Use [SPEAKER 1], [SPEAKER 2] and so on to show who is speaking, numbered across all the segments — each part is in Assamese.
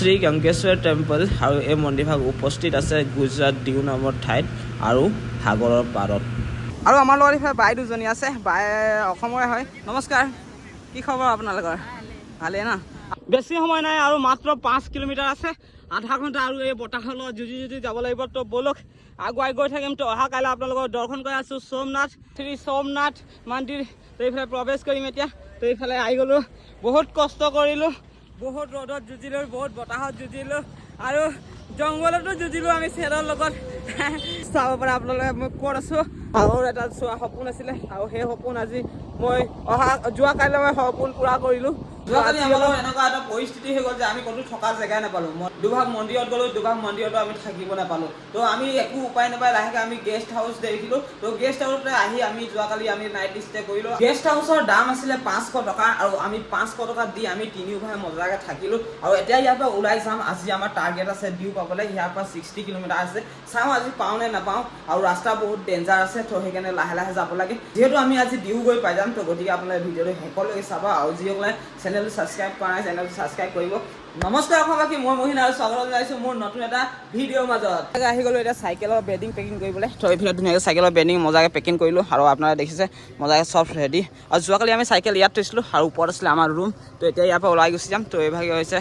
[SPEAKER 1] শ্ৰী গংগেশ্বৰ টেম্পল আৰু এই মন্দিৰভাগ উপস্থিত আছে গুজৰাট ডিউ নামৰ ঠাইত আৰু সাগৰৰ পাৰত। আৰু আমাৰ লগত ইফালে বাই দুজনী আছে, বাই অসমৰে হয়। নমস্কাৰ, কি খবৰ আপোনালোকৰ? ভালেই না? বেছি সময় নাই আৰু মাত্ৰ 5 কিলোমিটাৰ আছে, আধা ঘণ্টা আৰু এই বতাহৰ লগত যুঁজি যাব লাগিব। তো বলক আগুৱাই গৈ থাকিম। তো অহা কাইলৈ আপোনালোকক দৰ্শন কৰি আছোঁ সোমনাথ, শ্ৰী সোমনাথ মন্দিৰ। তো এইফালে প্ৰৱেশ কৰিম এতিয়া। তো এইফালে আহি গ'লোঁ, বহুত কষ্ট কৰিলোঁ, বহুত ৰ'দত যুঁজিলোঁ, বহুত বতাহত যুঁজিলোঁ আৰু জংঘলতো যুঁজিলোঁ আমি চেৰৰ লগত। চাব পাৰে আপোনালোকে মই ক'ত আছোঁ। আগৰ এটা চোৱা সপোন আছিলে আৰু সেই সপোন আজি মই যোৱা কাইলৈ মই সপোন পূৰা কৰিলোঁ। যোৱাকালি আমাৰ এনেকুৱা এটা পৰিস্থিতি হৈ গ'ল যে আমি ক'তো থকা জেগাই নাপালোঁ। দুভাগ মন্দিৰত গ'লোঁ, দুভাগ মন্দিৰতো আমি থাকিব নাপালোঁ। তো আমি একো উপায় নাপায় লাহেকৈ আমি গেষ্ট হাউচ দেখিলোঁ। তো গেষ্ট হাউচতে আহি আমি যোৱাকালি আমি নাইট ষ্টে কৰিলোঁ। গেষ্ট হাউচৰ দাম আছিলে 500 টকা আৰু আমি 500 টকা দি আমি তিনিওভাই মজাকৈ থাকিলোঁ। আৰু এতিয়া ইয়াৰ পৰা ওলাই যাম। আজি আমাৰ টাৰ্গেট আছে ডিউ পাবলৈ। ইয়াৰ পৰা 60 কিলোমিটাৰ আছে। চাওঁ আজি পাওঁ নে নাপাওঁ, আৰু ৰাস্তা বহুত ডেঞ্জাৰ আছে। তো সেইকাৰণে লাহে লাহে যাব লাগে, যিহেতু আমি আজি ডিউ গৈ পাই যাম। তো গতিকে আপোনালোকে ভিডিঅ'টো শেষলৈকে চাব আৰু যিসকলে চেনেলটো ছাবস্ক্ৰাইব কৰা নাই চেনেলটো ছাবস্ক্ৰাইব কৰিব। নমস্কাৰ অসমবাসী, মই মহিন আৰু স্বাগতম জনাইছোঁ মোৰ নতুন এটা ভিডিঅ'ৰ মাজত। আহি গ'লোঁ এতিয়া চাইকেলৰ বেডিং পেকিং কৰিবলৈ। তো এইফালে ধুনীয়াকৈ চাইকেলৰ বেডিং মজাকৈ পেকিং কৰিলোঁ আৰু আপোনালোকে দেখিছে মজাকৈ চব ৰেডি। আৰু যোৱাকালি আমি চাইকেল ইয়াত থৈছিলোঁ আৰু ওপৰত আছিলে আমাৰ ৰুম। তো এতিয়া ইয়াৰ পৰা ওলাই গুচি যাম। তো এইভাগে হৈছে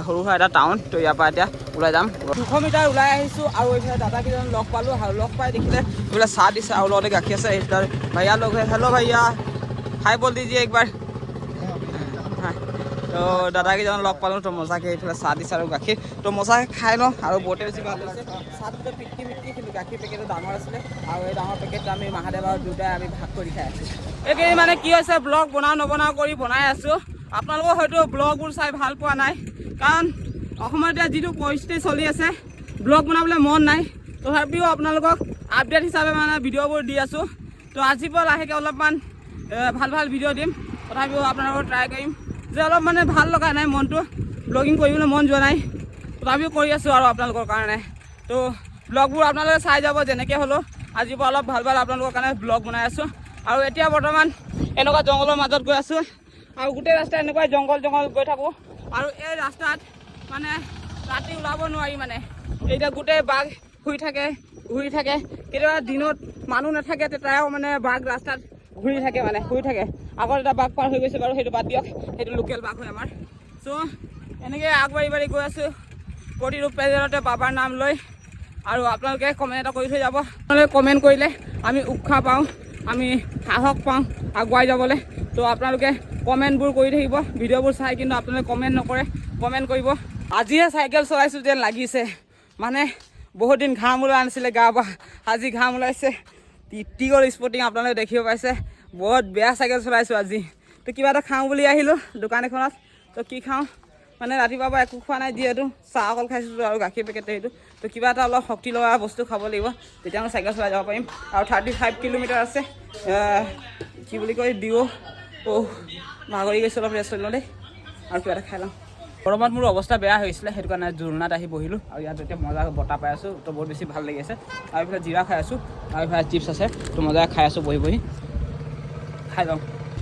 [SPEAKER 1] সৰু সুৰা এটা টাউন। তো ইয়াৰ পৰা এতিয়া ওলাই যাম। 200 মিটাৰ ওলাই আহিছোঁ আৰু এইফালে দাদাকেইজন লগ পালোঁ আৰু লগ পাই দেখিলে এইফালে চাহ দিছে আৰু লগতে গাখীৰ আছে। এইফালে भैया लोग है। हेलो भैया, हाय बोल दीजिए एक बार। তো দাদাকেইজন লগ পালোঁ। তো মজাকৈ এইফালে চাহ দিছে আৰু গাখীৰ। তো মজাকৈ খাই লওঁ আৰু বহুতে বেছি ভাল হৈছে। চাহটোতে পিটকি মিটকি, কিন্তু গাখীৰ পেকেটটো ডাঙৰ আছিলে আৰু এই ডাঙৰ পেকেটটো আমি মাহাদেৱ আৰু দুটাই আমি ভাগ কৰি খাই আছোঁ। এইকেইদিন মানে কি হৈছে, ব্লগ নবনাওঁ কৰি বনাই আছোঁ। আপোনালোকৰ হয়তো ব্লগবোৰ চাই ভাল পোৱা নাই, কাৰণ অসমত এতিয়া যিটো পৰিস্থিতি চলি আছে ব্লগ বনাবলৈ মন নাই। তথাপিও আপোনালোকক আপডেট হিচাপে মানে ভিডিঅ'বোৰ দি আছোঁ। তো আজিৰ পৰা লাহেকৈ অলপমান ভাল ভাল ভিডিঅ' দিম। তথাপিও আপোনালোকক ট্ৰাই কৰিম যে অলপ মানে ভাল লগা নাই মনটো, ব্লগিং কৰিবলৈ মন যোৱা নাই। তথাপিও কৰি আছোঁ আৰু আপোনালোকৰ কাৰণে। তো ব্লগবোৰ আপোনালোকে চাই যাব যেনেকৈ হ'লেও। আজিৰ পৰা অলপ ভাল আপোনালোকৰ কাৰণে ব্লগ বনাই আছোঁ। আৰু এতিয়া বৰ্তমান এনেকুৱা জংঘলৰ মাজত গৈ আছোঁ আৰু গোটেই ৰাস্তা এনেকুৱাই জংঘল গৈ থাকোঁ। আৰু এই ৰাস্তাত মানে ৰাতি ওলাব নোৱাৰি। মানে এতিয়া গোটেই বাঘ ঘূৰি থাকে। কেতিয়াবা দিনত মানুহ নাথাকে তেতিয়াও মানে বাঘ ৰাস্তাত ঘূৰি থাকে। আগত এটা বাঘ পাৰ হৈ গৈছে বাৰু, সেইটো বাদ দিয়ক, সেইটো লোকেল বাঘ হয় আমাৰ। চ' এনেকৈ আগবাঢ়ি গৈ আছোঁ প্ৰতিটো পেজতে বাবাৰ নাম লৈ। আৰু আপোনালোকে কমেণ্ট এটা কৰি থৈ যাব। আপোনালোকে কমেণ্ট কৰিলে আমি উৎসাহ পাওঁ, আমি সাহস পাওঁ আগুৱাই যাবলৈ। তো আপোনালোকে কমেণ্টবোৰ কৰি থাকিব। ভিডিঅ'বোৰ চাই কিন্তু আপোনালোকে কমেণ্ট নকৰে, কমেণ্ট কৰিব। আজিহে চাইকেল চলাইছোঁ যেন লাগিছে, মানে বহুত দিন ঘাম ওলোৱা নাছিলে গা পৰা, আজি ঘাম ওলাইছে। টিকল স্পৰ্টিং আপোনালোকে দেখিব পাইছে। বহুত বেয়া চাইকেল চলাইছোঁ আজি। তো কিবা এটা খাওঁ বুলি আহিলোঁ দোকান এখনত। তো কি খাওঁ মানে ৰাতিপুৱাৰ পৰা একো খোৱা নাই, যিহেতু চাহ অকল খাইছিলোঁ আৰু গাখীৰ পেকেট সেইটো। তো কিবা এটা অলপ শক্তি লগা বস্তু খাব লাগিব, তেতিয়া মই চাইকেল চলাই যাব পাৰিম। আৰু 35 কিলোমিটাৰ আছে কি বুলি কয় ডিউ। ভাগৰি গৈছোঁ, অলপ ৰেষ্ট লৈ লওঁ দেই আৰু কিবা এটা খাই লওঁ। গৰমত মোৰ অৱস্থা বেয়া হৈছিলে, সেইটো কাৰণে জোলনাত আহি বহিলোঁ আৰু ইয়াত এতিয়া মজা বতাহ পাই আছোঁ। তো বহুত বেছি ভাল লাগি আছে। আৰু এইফালে জিৰা খাই আছোঁ আৰু এইফালে চিপছ আছে। তো মজাকৈ খাই আছোঁ, বহি খাই যাওঁ।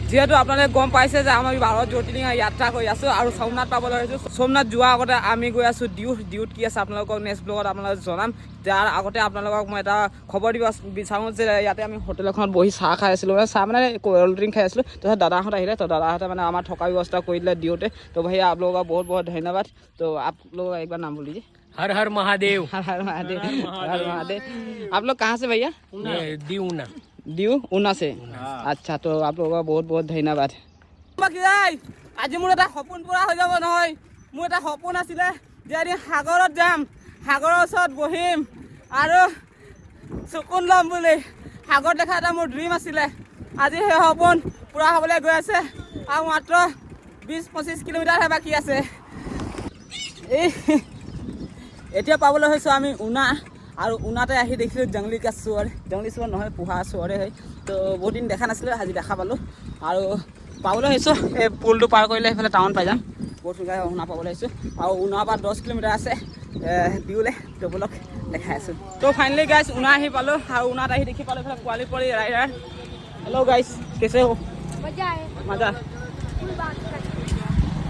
[SPEAKER 1] যিহেতু আপোনালোকে গম পাইছে যে আমি ভাৰত জ্যোতিৰ্লিংগ যাত্ৰা কৰি আছোঁ আৰু সোমনাথ পাবলৈ হৈছোঁ। সোমনাথ যোৱাৰ আগতে আমি গৈ আছোঁ ডিউত কি আছে আপোনালোকক নেক্সট ব্লগত আপোনালোকক জনাম। তাৰ আগতে আপোনালোকক মই এটা খবৰ দিব বিচাৰোঁ যে ইয়াতে আমি হোটেল এখনত বহি চাহ খাই আছিলোঁ, চাহ মানে ক'ল্ড ড্ৰিংক খাই আছিলোঁ। তাৰপিছত দাদাহঁত আহিলে, তো দাদাহঁতে মানে আমাৰ থকা ব্যৱস্থা কৰি দিলে ডিউতে। तो भैया आप लोगों का बहुत बहुत धन्यवाद। तो आप लोग एक बार नाम बोल लीजिए।
[SPEAKER 2] हर हर महादेव।
[SPEAKER 1] हर महादेव। आप लोग कहाँ से भैया? ডিউ উনা से। अच्छा, तो आप लोगों का बहुत बहुत धन्यवाद। আজি মোৰ এটা সপোন পূৰা হৈ যাব নহয়। মোৰ এটা সপোন আছিলে যে এদিন সাগৰত যাম, সাগৰৰ ওচৰত বহিম আৰু চকুন ল'ম বুলি। সাগৰ দেখা এটা মোৰ ড্ৰিম আছিলে। আজি সেই সপোন পূৰা হ'বলৈ গৈ আছে আৰু মাত্ৰ 20-25 কিলোমিটাৰহে বাকী আছে। এতিয়া পাবলৈ হৈছোঁ আমি উনা, আৰু উনাতে আহি দেখিলোঁ জংলী চুৱাৰ নহয়, পোহা চুৱাৰে হয়। তো বহুত দিন দেখা নাছিলোঁ, আজি দেখা পালোঁ আৰু পাবলৈ হৈছোঁ। এই পুলটো পাৰ কৰিলে সেইফালে টাউন পাই যাম। বহুত সোনকালে উনা পাবলৈ হৈছোঁ আৰু উনাৰ পৰা 10 কিলোমিটাৰ আছে ডিউলে। তো বলক দেখাই আছোঁ। তো ফাইনেলি গাইছ উনা আহি পালোঁ আৰু উনাত আহি দেখি পালোঁ এইফালে পোৱালি ৰাইডাৰ। হেল্ল' গাইছ, কেছে हो? मजा।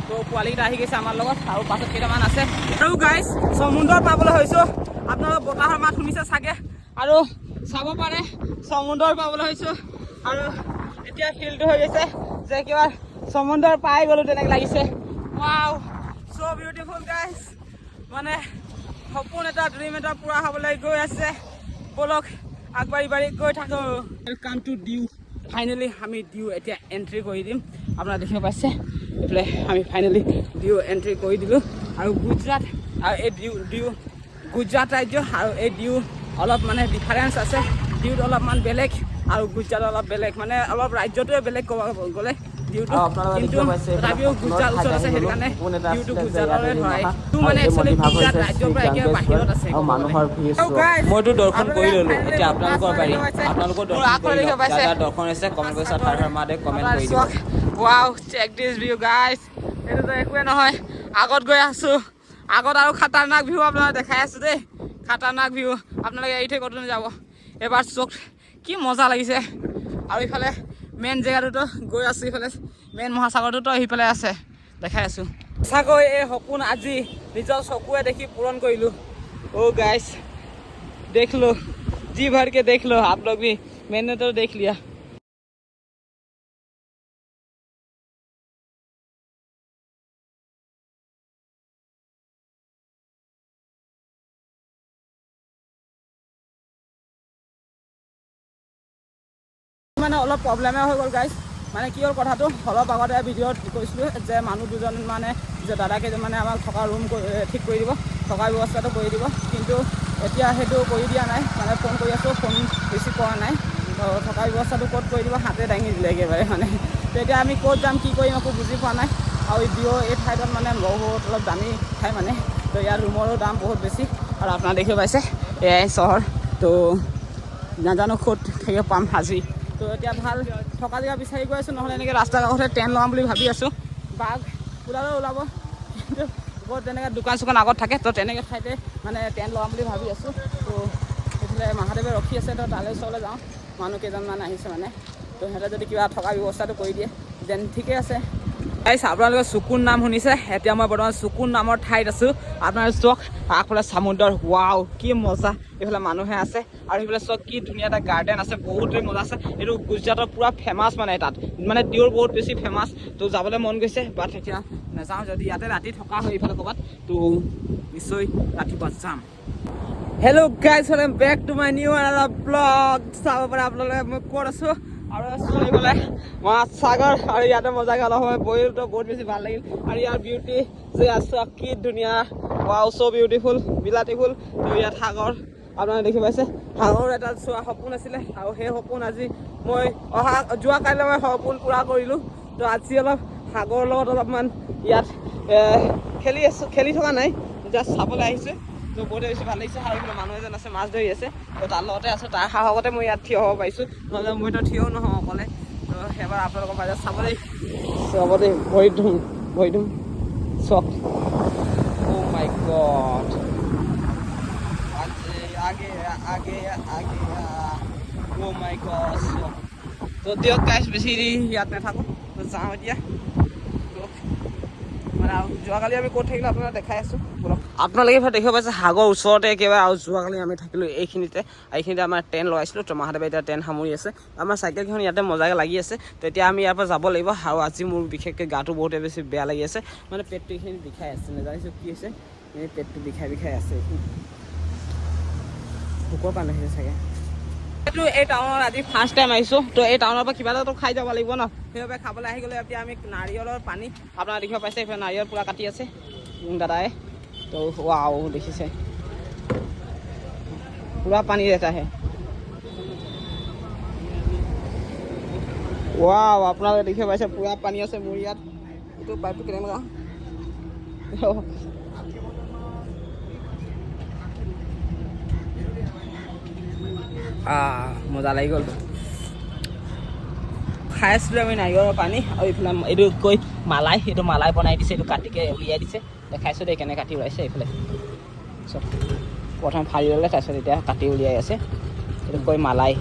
[SPEAKER 1] तो পোৱালিকেইটা আহি গৈছে আমাৰ লগত আৰু পাছত কেইটামান আছে আৰু গাইজ সমুদ্ৰ পাবলৈ হৈছোঁ আপোনালোকে বতাহৰ মাত শুনিছে চাগে আৰু চাব পাৰে সমুদ্ৰ পাবলৈ হৈছোঁ আৰু এতিয়া ফিলটো হৈ গৈছে যে কিবা সমুদ্ৰ পাই গ'লো তেনেকৈ লাগিছে ৱাও চ' বিউটিফুল গাইজ মানে সপোন এটা ড্ৰিম এটা পূৰা হ'বলৈ গৈ আছে বলক আগবাঢ়ি গৈ থাকোঁ ৱেলকাম টু ডিউ ফাইনেলি আমি ডিউ এতিয়া এণ্ট্ৰি কৰি দিম আপোনালোকে দেখিব পাইছে এইফালে আমি ফাইনেলি ডিউ এণ্ট্ৰি কৰি দিলোঁ আৰু গুজৰাট আৰু এই ডিউ গুজৰাট ৰাজ্য আৰু এই ডিউ অলপ মানে ডিফাৰেঞ্চ আছে ডিউত অলপমান বেলেগ আৰু গুজৰাট অলপ বেলেগ মানে অলপ ৰাজ্যটোৱে বেলেগ ক'ব গ'লে ডিউটো কিন্তু তথাপিও গুজৰাট ওচৰত আছে সেইটো কাৰণে ডিউটো গুজৰাটৰে হয় টো মানে একচুৱেলি গুজৰাট ৰাজ্যৰ পৰা একেবাৰে বাহিৰত আছে মইতো দৰ্শন কৰি ল'লোঁ এতিয়া আপোনালোকৰ বাৰী আপোনালোকৰ দৰ্শন হৈছে কমেণ্ট বক্সত হাৰ মাৰে কমেণ্ট কৰি দিব ৱাও চেক দিছ ভিউ গাইজ এইটোতো একোৱে নহয় আগত গৈ আছোঁ আগত আৰু খাতাৰনাক ভিউ আপোনালোকে দেখাই আছোঁ দেই খাতাৰনাক ভিউ আপোনালোকে এৰি থৈ ক'তো নাযাব এবাৰ চক কি মজা লাগিছে আৰু ইফালে মেইন জেগাটোতো গৈ আছোঁ ইফালে মেইন মহাসাগৰটোতো সিফালে আছে দেখাই আছোঁ সঁচাকৈ এই সপোন আজি নিজৰ চকুৱে দেখি পূৰণ কৰিলোঁ অ' গাইজ देख लो जी भर के देख लो आप लोग भी मैंने तो देख लिया মানে অলপ প্ৰব্লেমে হৈ গ'ল গাইজ মানে কি হ'ল কথাটো অলপ আগতে ভিডিঅ'ত কৈছিলোঁ যে মানুহ দুজন মানে যে দাদাকেইজন মানে আমাক থকা ৰুম ঠিক কৰি দিব থকাৰ ব্যৱস্থাটো কৰি দিব কিন্তু এতিয়া সেইটো কৰি দিয়া নাই মানে ফোন কৰি আছোঁ ফোন ৰিচিভ কৰা নাই থকাৰ ব্যৱস্থাটো ক'ত কৰি দিব হাতে দাঙি দিলে একেবাৰে মানে তো এতিয়া আমি ক'ত যাম কি কৰিম একো বুজি পোৱা নাই আৰু এই ঠাইত মানে বহুত অলপ দামী ঠাই মানে তো ইয়াৰ ৰুমৰো দাম বহুত বেছি আৰু আপোনাৰ দেখিব পাইছে এয়াই চহৰ তো নাজানো ক'ত থাকিব পাম আজি তো এতিয়া ভাল থকা জেগা বিচাৰি গৈ আছোঁ নহ'লে এনেকৈ ৰাস্তা কাষতে টেণ্ট লগাম বুলি ভাবি আছোঁ বাঘ ওলাব কিন্তু বহুত তেনেকৈ দোকান চোকান আগত থাকে তো তেনেকৈ ঠাইতে মানে টেণ্ট লগাম বুলি ভাবি আছোঁ তো সেইফালে মহাদেৱে ৰখি আছে তো তালৈ ওচৰলৈ যাওঁ মানুহ কেইজনমান আহিছে মানে তো সিহঁতে যদি কিবা থকা ব্যৱস্থাটো কৰি দিয়ে দেন ঠিকে আছে গাইজ আপোনালোকে চুকুন নাম শুনিছে এতিয়া মই বৰ্তমান চুকুন নামৰ ঠাইত আছোঁ আপোনাৰ চক আগফালে সমুদ্ৰৰ ৱাও কি মজা এইফালে মানুহে আছে আৰু সেইফালে চক কি ধুনীয়া এটা গাৰ্ডেন আছে বহুতেই মজা আছে এইটো গুজৰাটৰ পূৰা ফেমাছ মানে তাত মানে ডিউৰ বহুত বেছি ফেমাছ তো যাবলৈ মন গৈছে বাট এতিয়া নাযাওঁ যদি ইয়াতে ৰাতি থকা হয় এইফালে ক'ৰবাত তো নিশ্চয় ৰাতিপুৱা যাম hello' guys welcome back to my new another blog চাব পাৰে আপোনালোকে মই ক'ত আছোঁ আৰু চলি গ'লে মাছ সাগৰ আৰু ইয়াতে মজাকৈ অলপ সময় বহিলতো বহুত বেছি ভাল লাগিল আৰু ইয়াৰ বিউটি যে আছোঁ কি ধুনীয়া ৱাও চ' বিউটিফুল বিলাটিফুল তো ইয়াত সাগৰ আপোনালোকে দেখি পাইছে সাগৰ এটা চোৱা সপোন আছিলে আৰু সেই সপোন আজি মই যোৱা কাইলৈ মই সপোন পূৰা কৰিলোঁ তো আজি অলপ সাগৰৰ লগত অলপমান ইয়াত খেলি থকা নাই জাষ্ট চাবলৈ আহিছোঁ তো বহুতে বেছি ভাল লাগিছে আৰু মানুহ এজন আছে মাছ ধৰি আছে তো তাৰ লগতে আছোঁ তাৰ সাহসতে মই ইয়াত থিয় হ'ব পাৰিছোঁ নহ'লে মইতো থিয়ও নহওঁ অকলে তো সেইবাৰ আপোনালোকৰ মাজত চাব দেই ভৰি ধুম চক অ' মাই গড আগে অ' মাই গড তো দিয়ক গাইজ বেছি ইয়াত নাথাকোঁ তো যাওঁ এতিয়া মানে আৰু যোৱাকালি আমি ক'ত থাকিলোঁ আপোনাক দেখাই আছোঁ আপোনালোকে দেখিব পাইছে সাগৰ ওচৰতে একেবাৰে আৰু যোৱাকালি আমি থাকিলোঁ এইখিনিতে আমাৰ টেণ্ট লগাইছিলোঁ তো মহাদেৱে এতিয়া টেণ্ট সামৰি আছে আমাৰ চাইকেলখন ইয়াতে মজাকৈ লাগি আছে তো এতিয়া আমি ইয়াৰ পৰা যাব লাগিব আৰু আজি মোৰ বিশেষকৈ গাটো বহুতে বেছি বেয়া লাগি আছে মানে পেটটো এইখিনি বিষাই আছে নাজানিছোঁ কি হৈছে এই পেটটো বিষাই আছে ভোকৰ পানী আহিছে চাগে এইটো এই টাউনত আজি ফাৰ্ষ্ট টাইম আহিছোঁ তো এই টাউনৰ পৰা কিবা এটাতো খাই যাব লাগিব ন সেইবাবে খাবলৈ আহি গ'লে এতিয়া আমি নাৰিকলৰ পানী আপোনাৰ দেখিব পাইছে এইফালে নাৰিকল পূৰা কাটি আছে দাদাই তো ৱাও দেখিছে পূৰা পানী ৰেটা আহে ৱাও আপোনালোকে দেখিব পাইছে পূৰা পানী আছে মোৰ ইয়াত এইটো পাইপটো কেনেকুৱা মজা লাগি গ'ল খাই আছিলোঁ আমি নাৰিকলৰ পানী আৰু এইফালে এইটো কৈ মালাই এইটো মালাই বনাই দিছে এইটো কাটিকে উলিয়াই দিছে দেখাইছোঁ দেই কেনেকৈ কাটি ওলাইছে এইফালে চব প্ৰথম ফালি ল'লে তাৰপিছত এতিয়া কাটি উলিয়াই আছে এইটো কৈ মালাই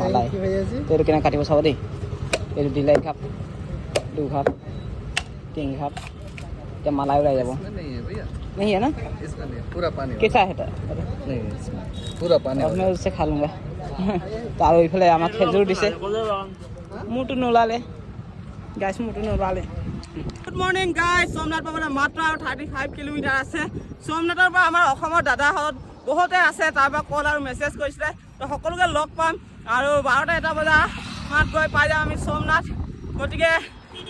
[SPEAKER 1] মালাই তো এইটো কেনেকৈ কাটিব চাব দেই এইটো দিলে একাপ 2 কাপ 3 কাপ এতিয়া মালাই ওলাই যাব नहीं है ना
[SPEAKER 2] इसका नहीं पूरा पानी
[SPEAKER 1] कैसा है এটা
[SPEAKER 2] नहीं इसमें पूरा पानी
[SPEAKER 1] अब मैं उससे खा लूँगा তো আৰু এইফালে আমাক খেজুৰ দিছে মোৰটো নোলালে গাইছ মোৰটো নোলালে গুড মৰ্নিং গাইছ সোমনাথ পাবলৈ মাত্ৰ আৰু 35 কিলোমিটাৰ আছে সোমনাথৰ পৰা আমাৰ অসমৰ দাদাহঁত বহুতে আছে তাৰ পৰা কল আৰু মেছেজ কৰিছিলে তো সকলোকে লগ পাম আৰু 12টা বজা মাত গৈ পাই যাম আমি সোমনাথ গতিকে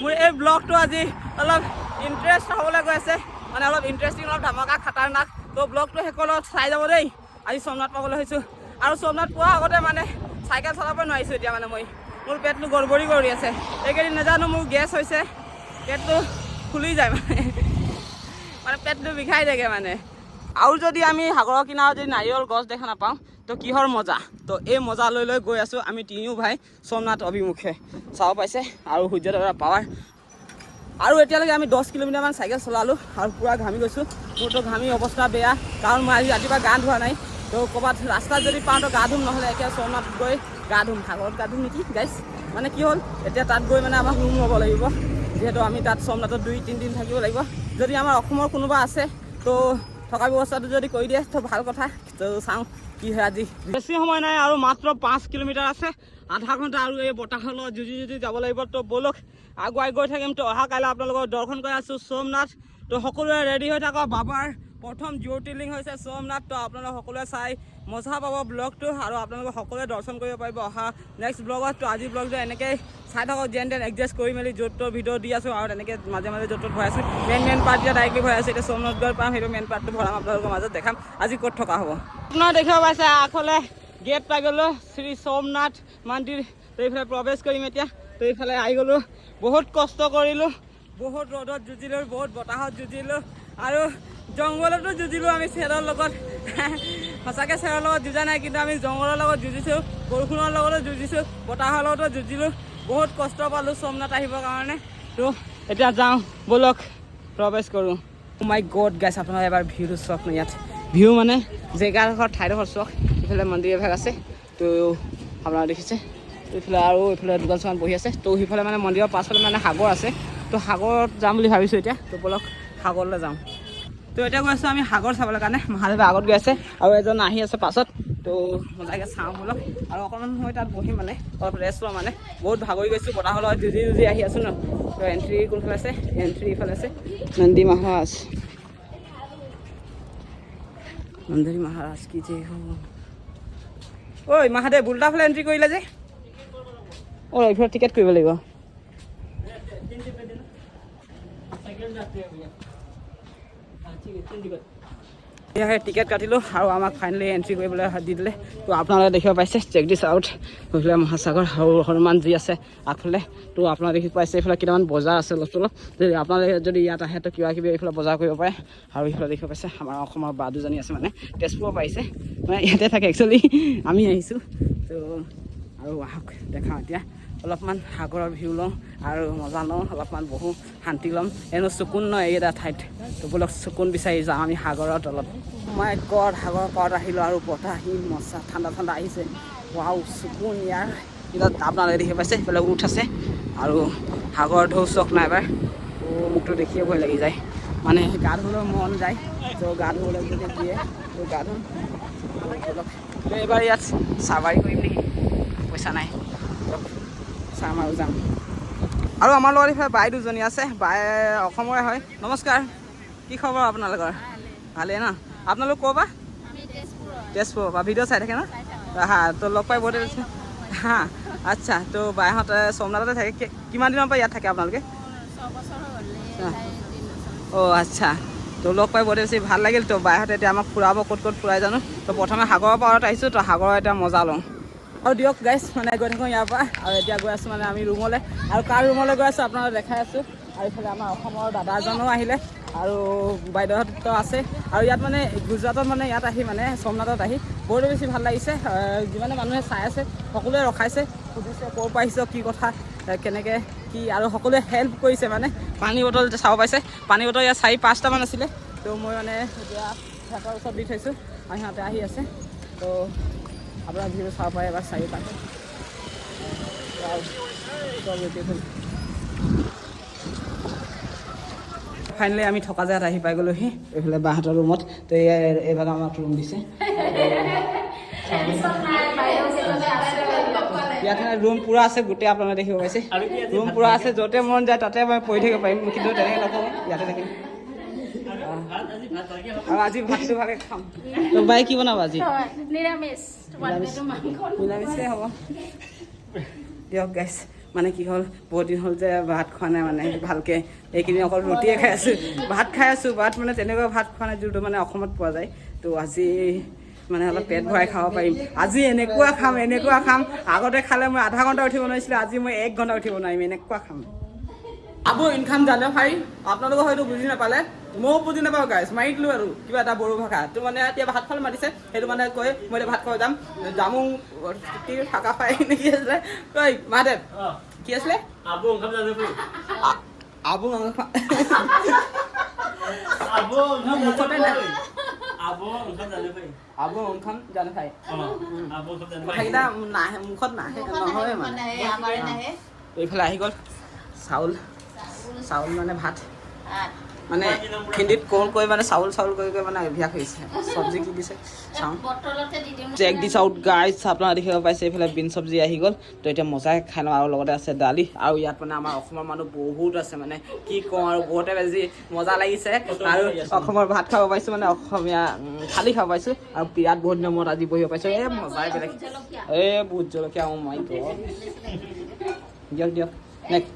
[SPEAKER 1] মোৰ এই ব্লগটো আজি অলপ ইণ্টাৰেষ্ট হ'বলৈ গৈ আছে মানে অলপ ইণ্টাৰেষ্টিং অলপ ধামাকা খাতাৰনাক তো ব্লগটো শেষলৈ চাই যাব দেই আজি সোমনাথ পাবলৈ হৈছোঁ আৰু সোমনাথ পোৱাৰ আগতে মানে চাইকেল চলাব নোৱাৰিছোঁ এতিয়া মানে মই মোৰ পেটটো গড়বড়ি কৰি আছে এইকেইদিন নাজানো মোৰ গেছ হৈছে পেটটো ফুলি যায় মানে পেটটো বিষাই থাকে মানে আৰু যদি আমি সাগৰৰ কিনাৰত যদি নাৰিকল গছ দেখা নাপাওঁ তো কিহৰ মজা তো এই মজা লৈ লৈ গৈ আছোঁ আমি তিনিও ভাই সোমনাথ অভিমুখে চাব পাইছে আৰু সূৰ্যদেৱৰ পাৱাৰ আৰু এতিয়ালৈকে আমি 10 কিলোমিটাৰমান চাইকেল চলালোঁ আৰু পূৰা ঘামি গৈছোঁ মোৰতো ঘামি অৱস্থা বেয়া কাৰণ মই আজি ৰাতিপুৱা গা ধোৱা নাই তো ক'ৰবাত ৰাস্তাত যদি পাওঁ তো গা ধুম নহ'লে এতিয়া সোমনাথ গৈ গা ধুম সাগৰত গা ধুম নেকি গাইছ মানে কি হ'ল এতিয়া তাত গৈ মানে আমাক ৰুম ল'ব লাগিব যিহেতু আমি তাত সোমনাথত 2-3 দিন থাকিব লাগিব যদি আমাৰ অসমৰ কোনোবা আছে তো থকা ব্যৱস্থাটো যদি কৰি দিয়ে তো ভাল কথা তো চাওঁ কি হয় আজি বেছি সময় নাই আৰু মাত্ৰ 5 কিলোমিটাৰ আছে আধা ঘণ্টা আৰু এই বতাহৰ লগত যুঁজি যাব লাগিব তো ব'লক আগুৱাই গৈ থাকিম তো অহা কাইলৈ আপোনালোকক দৰ্শন কৰি আছোঁ সোমনাথ তো সকলোৱে ৰেডি হৈ থাকক বাবাৰ প্ৰথম জ্যোতিৰ্লিংগ হৈছে সোমনাথ তো আপোনালোকে সকলোৱে চাই মজা পাব ব্লগটো আৰু আপোনালোকে সকলোৱে দৰ্শন কৰিব পাৰিব অহা নেক্সট ব্লগত তো আজি ব্লগটো এনেকৈ চাই থাকক যেন তেন এডজাষ্ট কৰি মেলি য'ত ভিডিঅ' দি আছোঁ আৰু তেনেকৈ মাজে মাজে য'ত ভৰাই আছোঁ মেইন পাৰ্ট এতিয়া ডাইৰেক্টলি ভৰাই আছোঁ এতিয়া সোমনাথ গৈ পাম সেইটো মেইন পাৰ্টটো ভৰাম আপোনালোকৰ মাজত দেখাম আজি ক'ত থকা হ'ব আপোনাৰ দেখিব পাইছে আগফালে গেট পাই গ'লোঁ শ্ৰী সোমনাথ মন্দিৰ তো এইফালে প্ৰৱেশ কৰিম এতিয়া তো এইফালে আহি গ'লোঁ বহুত কষ্ট কৰিলোঁ বহুত ৰ'দত যুঁজিলোঁ বহুত বতাহত যুঁজিলোঁ আৰু জংঘলতো যুঁজিলোঁ আমি চেৰৰ লগত সঁচাকৈ চেৰৰ লগত যুঁজা নাই কিন্তু আমি জংঘলৰ লগত যুঁজিছোঁ বৰষুণৰ লগতো যুঁজিছোঁ বতাহৰ লগতো যুঁজিলোঁ বহুত কষ্ট পালোঁ সোমনাথ আহিবৰ কাৰণে তো এতিয়া যাওঁ ব'লক প্ৰৱেশ কৰোঁ মাই গড গাইছ আপোনালোকে এবাৰ ভিউটো চাওক ন ইয়াত ভিউ মানে জেগাডোখৰ ঠাইডোখৰ চাওক এইফালে মন্দিৰ এভাগ আছে তো আপোনালোকে দেখিছে এইফালে আৰু এইফালে দোকান চোকান বহি আছে তো সেইফালে মানে মন্দিৰৰ পাছফালে মানে সাগৰ আছে তো সাগৰত যাম বুলি ভাবিছোঁ এতিয়া তো ব'লক সাগৰলৈ যাওঁ তো এতিয়া গৈ আছোঁ আমি সাগৰ চাবলৈ কাৰণে মহাদেৱে আগত গৈ আছে আৰু এজন আহি আছে পাছত তো মজাকৈ চাওঁ ব'লক আৰু অকণমান সময় তাত বহি মানে অলপ ৰেষ্ট লওঁ মানে বহুত ভাগৰি গৈছোঁ বতাহৰ লগত যুঁজি আহি আছোঁ ন তো এণ্ট্ৰি কোনফালে আছে এণ্ট্ৰি ইফালে আছে নন্দী মহাৰাজ নন্দী মহাৰাজ কি যে ঐ মহাদেৱ উল্টা ফালে এণ্ট্ৰি কৰিলে যে অঁ এইফালে টিকেট কৰিব লাগিব টিকেট কাটিলোঁ আৰু আমাক ফাইনেলি এণ্ট্ৰি কৰিবলৈ দি দিলে তো আপোনালোকে দেখিব পাইছে চেক দিছ আউট এইফালে মহাসাগৰ আৰু হনুমানজী আছে আগফালে তো আপোনালোকে দেখি পাইছে এইফালে কেইটামান বজাৰ আছে অলপ চলপ যদি আপোনালোকে যদি ইয়াত আহে তো কিবা কিবি এইফালে বজাৰ কৰিব পাৰে আৰু এইফালে দেখিব পাইছে আমাৰ অসমৰ বা দুজনী আছে মানে তেজপুৰৰ পাৰিছে মানে ইয়াতে থাকে একচুৱেলি আমি আহিছোঁ তো আৰু আহক দেখাওঁ এতিয়া অলপমান সাগৰৰ ভিউ লওঁ আৰু মজা লওঁ অলপমান বহু শান্তি ল'ম এনেও চকুন ন এইকেইটা ঠাইত তো বোলক চকুন বিচাৰি যাওঁ আমি সাগৰৰ তলত মই গড সাগৰৰ পাৰত আহিলোঁ আৰু বতাহ আহি মজা ঠাণ্ডা ঠাণ্ডা আহিছে ৱাও চকুন ইয়াৰ কিন্তু আপোনালোকে দেখি পাইছে সেইফালে উঠ আছে আৰু সাগৰৰ ঢৌ চক নাই এবাৰ তো মোকতো দেখিয়ে ভয় লাগি যায় মানে গা ধুবলৈ মন যায় তো গা ধুবলৈ যদি দিয়ে তো গা ধুম অলপ তো এইবাৰ ইয়াত চাবাৰী কৰিম নেকি পইচা নাই চাম আৰু যাম আৰু আমাৰ লগত এইফালে বাই দুজনী আছে বাই অসমৰে হয় নমস্কাৰ কি খবৰ আপোনালোকৰ ভালেই ন আপোনালোক ক'ৰ পৰা তেজপুৰ বা ভিডিঅ' চাই থাকে ন হা তো লগ পাই বহুত হা আচ্ছা তো বাইহঁতে সোমনাথতে থাকে কিমান দিনৰ পৰা ইয়াত থাকে আপোনালোকে অঁ আচ্ছা তো লগ পাই বহুত বেছি ভাল লাগিল তো বাইহঁতে এতিয়া আমাক ফুৰাব ক'ত ক'ত ফুৰাই জানো তো প্ৰথমে সাগৰৰ পাৰত আহিছোঁ তো সাগৰৰ এতিয়া মজা লওঁ আৰু দিয়ক গাইছ মানে গৈ থাকোঁ ইয়াৰ পৰা আৰু এতিয়া গৈ আছোঁ মানে আমি ৰুমলৈ আৰু কাৰ ৰুমলৈ গৈ আছোঁ আপোনালোকে দেখাই আছোঁ আৰু এইফালে আমাৰ অসমৰ দাদাজনো আহিলে আৰু বাইদেউহঁতো আছে আৰু ইয়াত মানে গুজৰাটত মানে ইয়াত আহি মানে সোমনাথত আহি বহুত বেছি ভাল লাগিছে যিমানে মানুহে চাই আছে সকলোৱে ৰখাইছে সুধিছে ক'ৰ পৰা আহিছে কি কথা কেনেকৈ কি আৰু সকলোৱে হেল্প কৰিছে মানে পানী বটল চাব পাইছে পানী বটল ইয়াত 4-5টামান আছিলে তো মই মানে এতিয়া সিহঁতৰ ওচৰত দি থৈছোঁ আৰু সিহঁতে আহি আছে তো আপোনাৰ ভিডিঅ' চাব পাৰে এবাৰ 4-5 ফাইনেলি আমি থকা জেগাত আহি পাই গ'লোহি এইফালে বাহঁতৰ ৰুমত তো এইভাগে আমাক ৰুম দিছে ইয়াত ৰুম পূৰা আছে গোটেই আপোনালোকে দেখিব পাইছে ৰুম পূৰা আছে য'তে মন যায় তাতে মই পঢ়ি থাকিব পাৰিম কিন্তু তেনেকৈ নকওঁ ইয়াতে থাকিম আৰু আজি ভাতটো ভালে খাম তো বাই কি বনাব আজি নিৰামিষে হ'ব দিয়ক গাইছ মানে কি হ'ল বহুত দিন হ'ল যে ভাত খোৱা নাই মানে ভালকৈ এইকেইদিন অকল ৰুটিয়ে খাই আছোঁ ভাত খাই আছোঁ ভাত মানে তেনেকুৱা ভাত খোৱা নাই যোনটো মানে অসমত পোৱা যায় তো আজি মানে অলপ পেট ভৰাই খাব পাৰিম আজি এনেকুৱা খাম আগতে খালে মই আধা ঘণ্টা উঠিব নোৱাৰিছিলোঁ আজি মই 1 ঘণ্টা উঠিব নোৱাৰিম এনেকুৱা খাম আবু ইনকাম জানে ভাই আপোনালোকে হয়তো বুজি নাপালে ময়ো বুজি নাপাওঁ গাইছ মাৰি দিলোঁ আৰু কিবা এটা বড়ো ভাষা তো মানে এতিয়া ভাত খালে মাতিছে সেইটো মানে কৈ মই এতিয়া ভাত খাব যাম জামু থাকা পাই নেকি আছিলে কৈ মাদেৱ কি আছিলে আবু ইনকাম জানে ভাই আবু মুখতে নাই আবু ইনকাম জানে ভাই কথাকেইটা নাহে মুখত নাহে নহয় মানে এইফালে আহি গ'ল চাউল মানে ভাত মানে হিন্দীত কৈ মানে চাউল কৈ মানে অভ্যাস হৈছে চব্জি কি দিছে চাওঁ চেক দিছ আউট গাইছ আপোনালোকে দেখিব পাইছে এইফালে বিন চব্জি আহি গ'ল তো এতিয়া মজাই খাই লওঁ আৰু লগতে আছে দালি আৰু ইয়াত মানে আমাৰ অসমৰ মানুহ বহুত আছে মানে কি কওঁ আৰু বহুতে বেছি মজা লাগিছে আৰু অসমৰ ভাত খাব পাইছোঁ মানে অসমীয়া থালি খাব পাইছোঁ আৰু বিৰাট বহুত দিনৰ মূৰত আজি বহিব পাইছোঁ মজাই বেলেগ ভোট জলকীয়া মাই গড দিয়ক নেক্সট